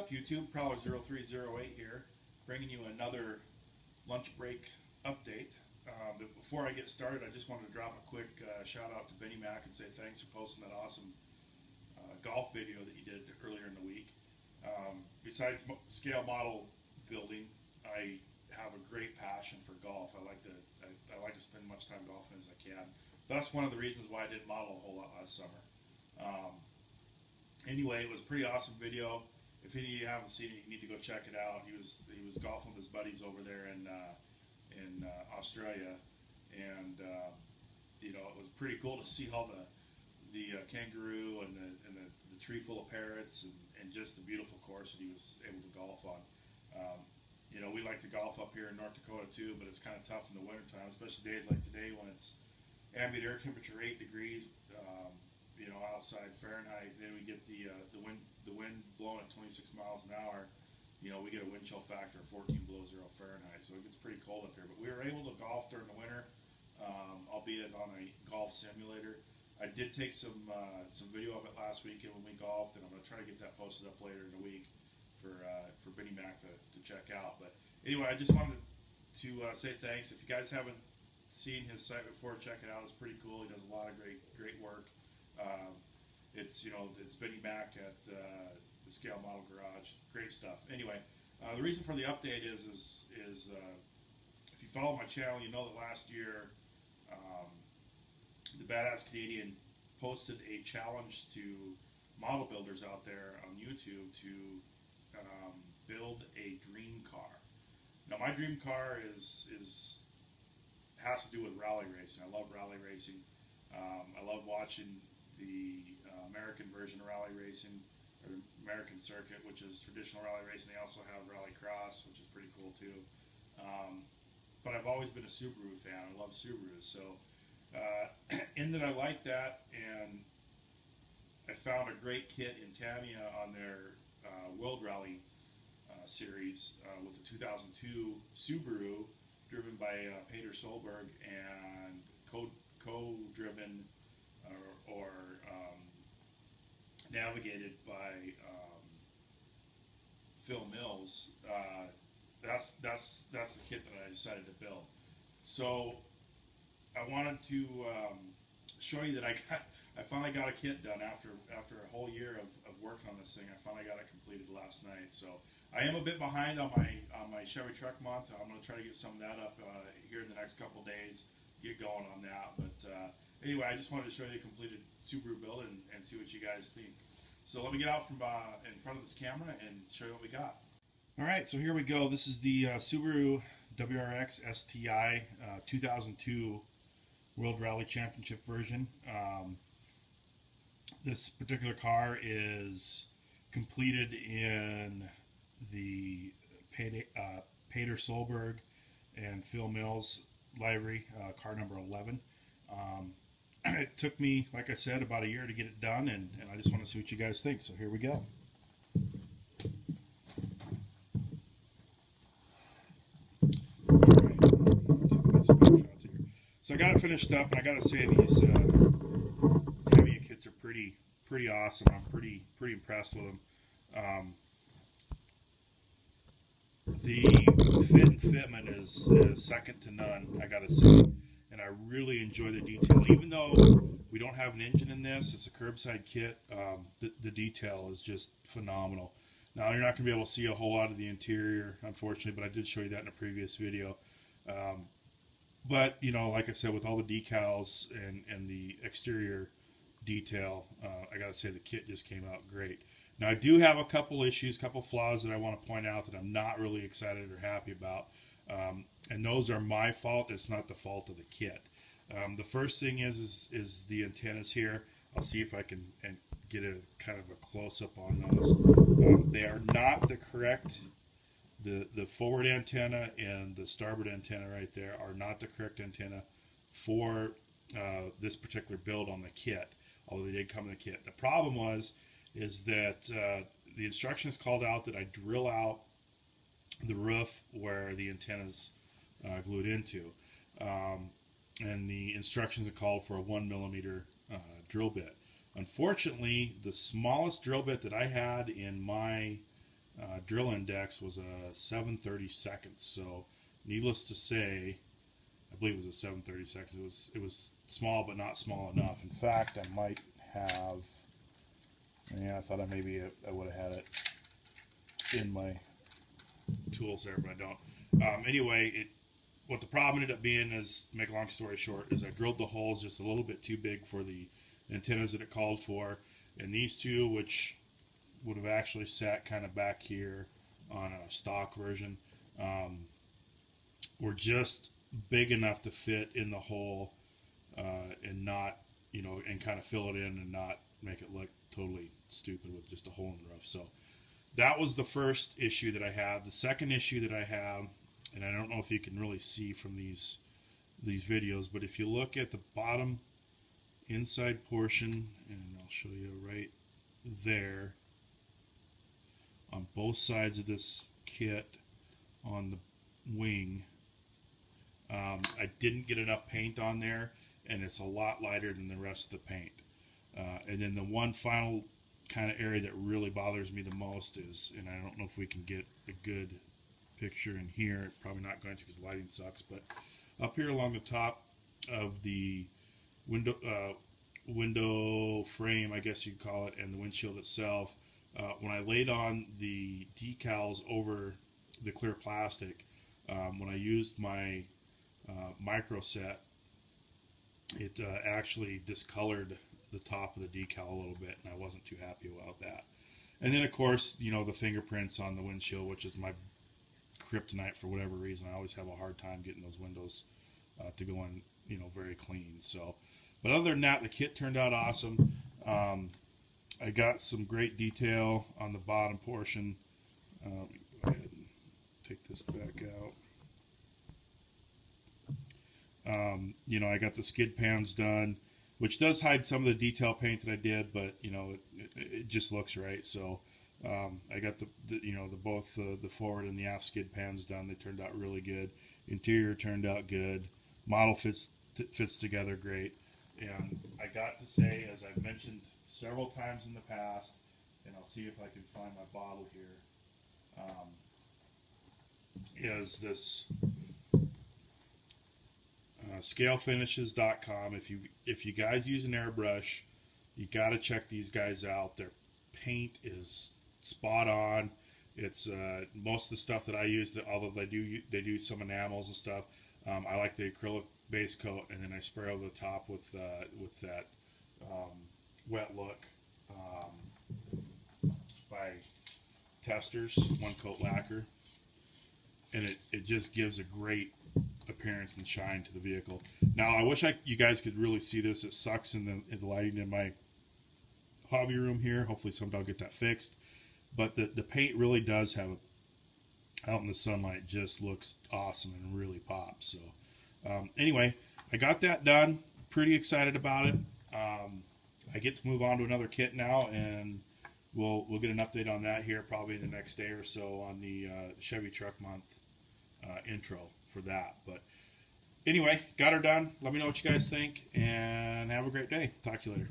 up, YouTube? Prowler0308 here, bringing you another lunch break update. But before I get started, I just wanted to drop a quick shout out to Benny Mac and say thanks for posting that awesome golf video that you did earlier in the week. Besides scale model building, I have a great passion for golf. I like to spend as much time golfing as I can. That's one of the reasons why I didn't model a whole lot last summer. Anyway, it was a pretty awesome video. If any of you haven't seen it, you need to go check it out. He was golfing with his buddies over there in Australia, and you know, it was pretty cool to see all the kangaroo and the tree full of parrots and just the beautiful course that he was able to golf on. You know, we like to golf up here in North Dakota too, but it's kind of tough in the wintertime, especially days like today when it's ambient air temperature 8 degrees. You know, outside Fahrenheit. Then we get the wind blowing at 26 miles an hour. You know, we get a wind chill factor of 14 below 0 Fahrenheit, so it gets pretty cold up here. But we were able to golf during the winter, albeit on a golf simulator. I did take some video of it last weekend when we golfed, and I'm going to try to get that posted up later in the week for Benny Mac to check out. But anyway, I just wanted to say thanks. If you guys haven't seen his site before, check it out. It's pretty cool. He does a lot of great work. It's Benny Mac at the Scale Model Garage. Great stuff. Anyway, the reason for the update is if you follow my channel, you know that last year the Badass Canadian posted a challenge to model builders out there on YouTube to build a dream car. Now, my dream car has to do with rally racing. I love rally racing. I love watching the American version of rally racing, or the American circuit, which is traditional rally racing. They also have rally cross, which is pretty cool too. But I've always been a Subaru fan. I love Subarus. So in that I like that, and I found a great kit in Tamiya on their World Rally series with the 2002 Subaru, driven by Peter Solberg and co-driven or navigated by Phil Mills. That's the kit that I decided to build. So I wanted to show you that I finally got a kit done after a whole year of working on this thing. I finally got it completed last night. So I am a bit behind on my Chevy Truck month. I'm going to try to get some of that up here in the next couple days. Get going on that. But anyway, I just wanted to show you a completed Subaru build and see what you guys think. So let me get out from in front of this camera and show you what we got. All right, so here we go. This is the Subaru WRX STI 2002 World Rally Championship version. This particular car is completed in the Peter Solberg and Phil Mills livery, car number 11. It took me, like I said, about a year to get it done, and I just want to see what you guys think. So here we go. So I got it finished up, and I got to say these Tamiya kits are pretty awesome. I'm pretty impressed with them. The fit and fitment is second to none, I gotta say, and I really enjoy the detail. Even though we don't have an engine in this, it's a curbside kit. The detail is just phenomenal. Now, you're not gonna be able to see a whole lot of the interior, unfortunately, but I did show you that in a previous video. But you know, like I said, with all the decals and the exterior detail, I gotta say the kit just came out great. Now, I do have a couple issues, couple flaws that I want to point out that I'm not really excited or happy about, and those are my fault. It's not the fault of the kit. The first thing is the antennas here. I'll see if I can get a kind of a close-up on those. They are not the correct. The forward antenna and the starboard antenna right there are not the correct antenna for this particular build on the kit, although they did come in the kit. The problem is that the instructions called out that I drill out the roof where the antenna's glued into, and the instructions are called for a 1mm drill bit. Unfortunately, the smallest drill bit that I had in my drill index was a 7/32. So needless to say, I believe it was a 7/32. It was small, but not small enough. In fact, I might have. Yeah, I thought I would have had it in my tools there, but I don't. Anyway, what the problem ended up being is, to make a long story short, is I drilled the holes just a little bit too big for the antennas that it called for, and these two, which would have actually sat kind of back here on a stock version, were just big enough to fit in the hole and not, and kind of fill it in and not make it look totally stupid with just a hole in the roof. So that was the first issue that I had. The second issue that I have, and I don't know if you can really see from these videos, but if you look at the bottom inside portion, and I'll show you right there, on both sides of this kit on the wing, I didn't get enough paint on there, and it's a lot lighter than the rest of the paint. And then the one final kind of area that really bothers me the most is, and I don't know if we can get a good picture in here, probably not going to because the lighting sucks, but up here along the top of the window frame, I guess you'd call it, and the windshield itself, when I laid on the decals over the clear plastic, when I used my micro set, it actually discolored the top of the decal a little bit, and I wasn't too happy about that. And then, of course, the fingerprints on the windshield, which is my kryptonite for whatever reason. I always have a hard time getting those windows to go in, very clean. So, but other than that, the kit turned out awesome. I got some great detail on the bottom portion. Let me go ahead and take this back out. I got the skid pans done, which does hide some of the detail paint that I did, but it just looks right. So I got both the forward and the aft skid pans done. They turned out really good. Interior turned out good. Model fits together great. And I got to say, as I've mentioned several times in the past, and I'll see if I can find my bottle here, is this scalefinishes.com. If you guys use an airbrush, you got to check these guys out. Their paint is spot on. It's most of the stuff that I use, although they do some enamels and stuff. I like the acrylic base coat, and then I spray over the top with that wet look by Testers one coat lacquer, and it just gives a great appearance and shine to the vehicle. Now, I wish you guys could really see this. It sucks in the lighting in my hobby room here. Hopefully someday I'll get that fixed. But the paint really does have, out in the sunlight, just looks awesome and really pops. So anyway, I got that done. Pretty excited about it. I get to move on to another kit now, and we'll get an update on that here probably in the next day or so on the Chevy Truck Month intro for that. But anyway, got her done. Let me know what you guys think, and have a great day. Talk to you later.